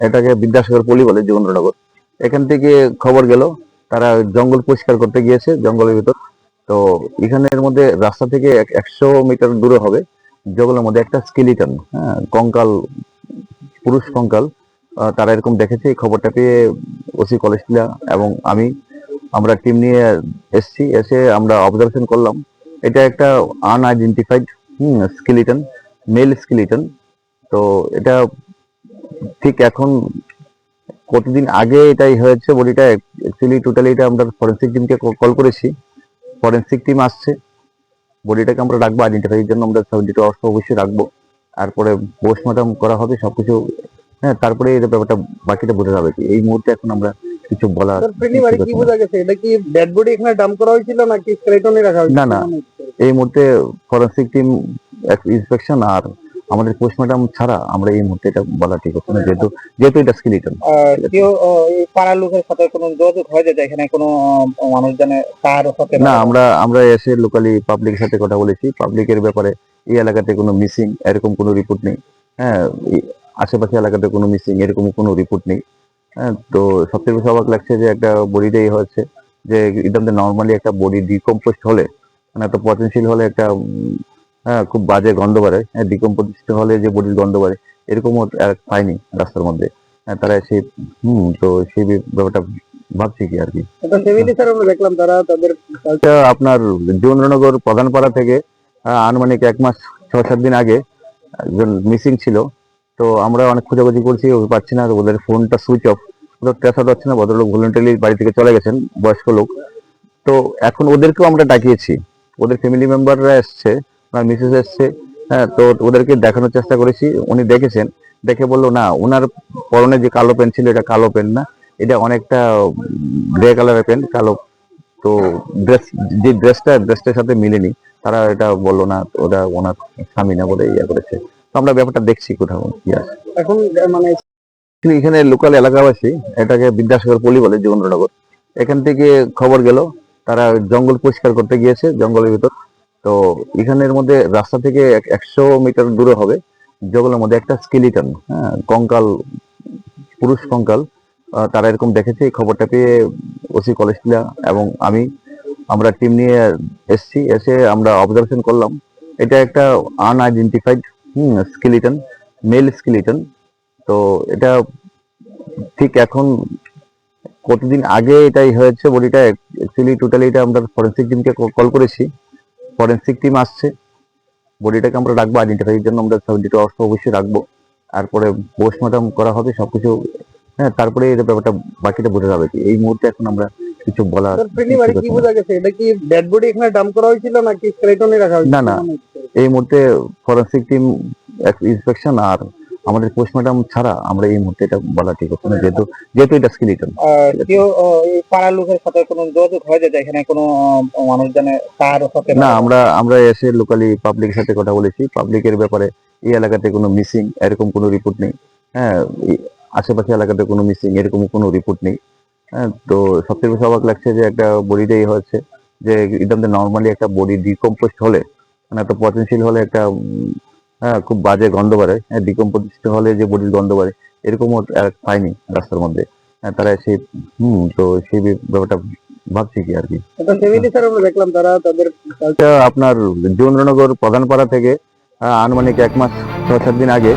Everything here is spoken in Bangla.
এটাকে বিদ্যাসাগর পল্লী বলে, যমুনানগর। এখান থেকে খবর গেল তারা জঙ্গল পরিষ্কার করতে গিয়েছে, জঙ্গলের ভিতর। তো এখানের মধ্যে রাস্তা থেকে 100 মিটার দূরে হবে, জঙ্গলের মধ্যে একটা স্কেলিটন, হ্যাঁ, কঙ্কাল, পুরুষ কঙ্কাল। তারা এরকম দেখেছে। এই খবরটা পেয়ে ওসি কলেজটিলা এবং আমরা টিম নিয়ে এসে আমরা অবজারভেশন করলাম। এটা একটা আনআইডেন্টিফাইড স্কেলিটন, মেল স্কেলিটন। তো এটা ঠিক এখন কতদিন আগে এটাই হয়েছে বডিটা, অ্যাকচুয়ালি টোটালি এটা আমরা ফরেন্সিক টিমকে কল করেছি। ফরেন্সিক টিম আসছে, বডিটাকে আমরা রাখবো আইডেন্টিফাইয়ের জন্য, আমরা 72 আওয়ার্স অবশ্যই রাখবো। তারপরে পোস্টমর্টম করা হবে সবকিছু। হ্যাঁ, তারপরে এই ব্যাপারটা বাকিটা বোঝা যাবে। কি এই মুহূর্তে এখন আমরা কিছু বলার কি বোঝা গেছে, এটা কি ডেড বডি এখানে ডাম্প করা হয়েছিল নাকি স্কেলেটনে রাখা হয়েছিল? না না, এই মুহূর্তে ফরেন্সিক টিম ইন্সপেকশন আর আমাদের পোস্টমর্টম ছাড়া আমরা এই মুহূর্তে এটা বলা ঠিক হচ্ছে না, যেহেতু যেহেতু এটা স্কেলিটন। কেউ এই পাড়ার লোকের সাথে কোনো যোগাযোগ হয়ে যায় এখানে কোনো মানুষজনের তার সাথে? না, আমরা এসে লোকালি পাবলিকের সাথে কথা বলেছি। পাবলিকের ব্যাপারে এই এলাকাতে কোনো মিসিং এরকম কোনো রিপোর্ট নেই। হ্যাঁ, এই আশেপাশে এলাকাতে কোনো মিসিং এরকম কোনো রিপোর্ট নেই। হ্যাঁ, তো সবথেকে বেশি অবাক লাগছে যে একটা বডিটাই হচ্ছে যে এটা নর্মালি একটা বডি ডিকম্পোস্ট হলে, মানে একটা পচনশীল হলে একটা হ্যাঁ, খুব বাজে গন্ধ বাড়ে। হ্যাঁ, ডিকম্পোস্ট হলে যে বডির গন্ধ বাড়ে এরকমও পাইনি রাস্তার মধ্যে। হ্যাঁ, তারা সেই তো সেই ব্যাপারটা ভাবছি কি আর কি। এটা ফ্যামিলি স্যার আমরা দেখলাম তারা তাদের এটা আপনার যমুনানগর প্রধানপাড়া থেকে আনুমানিক 1 মাস 6-7 দিন আগে একজন মিসিং ছিল। তো আমরা অনেক খোঁজাখুঁজি করছি, ওকে পাচ্ছি না। ওদের ফোনটা সুইচ অফ, ওদের ট্রেস আউট হচ্ছে না। ভদ্রলোক ভলেন্টারি বাড়ি থেকে চলে গেছেন, বয়স্ক লোক। তো এখন ওদেরকেও আমরা ডাকিয়েছি, ওদের ফ্যামিলি মেম্বাররা এসছে, ওনার মিসেস এসছে। হ্যাঁ, তো ওদেরকে দেখানোর চেষ্টা করেছি। উনি দেখেছেন, দেখে বললো না, ওনার পরনে যে কালো প্যান্ট ছিল এটা কালো প্যান্ট না, এটা অনেকটা গ্রে কালারের প্যান্ট, কালো। তো যে ড্রেসটার সাথে মিলেনি। তারা এটা বললো না, ওটা ওনার স্বামী না বলে ইয়ে করেছে। তো আমরা ব্যাপারটা দেখছি কোথাও কি আছে। এখন মানে এখানে লোকাল এলাকাবাসী এটাকে বিদ্যাসাগর পল্লী বলে, যমুনানগর। এখান থেকে খবর গেল তারা জঙ্গল পরিষ্কার করতে গিয়েছে, জঙ্গলের ভিতর। তো এখানের মধ্যে রাস্তা থেকে 100 মিটার দূরে হবে, জঙ্গলের মধ্যে একটা স্কেলিটন, হ্যাঁ, কঙ্কাল, পুরুষ কঙ্কাল। তারা এরকম দেখেছে। এই খবরটা পেয়ে ওসি কলেজটিলা এবং আমরা টিম নিয়ে এসে আমরা অবজারভেশন করলাম। এটা একটা আনআইডেন্টিফাইড স্কেলিটন, মেল স্কেলিটন। তো এটা ঠিক এখন কতদিন আগে এটাই হয়েছে বডিটা, অ্যাকচুয়ালি টোটালি এটা আমরা ফরেন্সিক টিমকে কল করেছি। ফরেন্সিক টিম আসছে, বডিটাকে আমরা রাখবো আইডেন্টিফাইয়ের জন্য, আমরা 72 আওয়ার্স অবশ্যই রাখবো। তারপরে পোস্টমর্টম করা হবে সবকিছু। হ্যাঁ, তারপরে এই ব্যাপারটা বাকিটা বোঝা যাবে। কি এই মুহূর্তে এখন আমরা কিছু বলার কি বোঝা গেছে, এটা কি ডেড বডি এখানে ডাম্প করা হয়েছিল নাকি স্কেলেটনে রাখা হয়েছিল? না না, এই মুহূর্তে ফরেন্সিক টিম ইন্সপেকশন আর আমাদের পোস্টমর্টম ছাড়া আমরা এই মুহূর্তে এটা বলা ঠিক হচ্ছে না, যেহেতু যেহেতু এটা স্কেলিটন। কেউ এই পাড়ার লোকের সাথে কোনো যোগাযোগ হয়ে যায় এখানে কোনো মানুষজনের তার সাথে? না, আমরা এসে লোকালি পাবলিকের সাথে কথা বলেছি। পাবলিকের ব্যাপারে এই এলাকাতে কোনো মিসিং এরকম কোনো রিপোর্ট নেই। হ্যাঁ, আশেপাশে এলাকাতে কোনো মিসিং এরকম কোনো রিপোর্ট নেই। হ্যাঁ, তো সবথেকে বেশি অবাক লাগছে যে একটা বডিটাই হচ্ছে যে এটা নর্মালি একটা বডি ডিকম্পোস্ট হলে, মানে একটা পচনশীল হলে একটা হ্যাঁ, খুব বাজে গন্ধ বাড়ে। হ্যাঁ, ডিকম্পোজিশন হলে যে বডির গন্ধ বাড়ে এরকমও পাইনি রাস্তার মধ্যে। হ্যাঁ, তারা সেই তো সেই ব্যাপারটা ভাবছি কি আর কি। এটা ফ্যামিলি স্যার আমরা দেখলাম তারা তাদের এটা আপনার যমুনানগর প্রধানপাড়া থেকে আনুমানিক 1 মাস 6-7 দিন আগে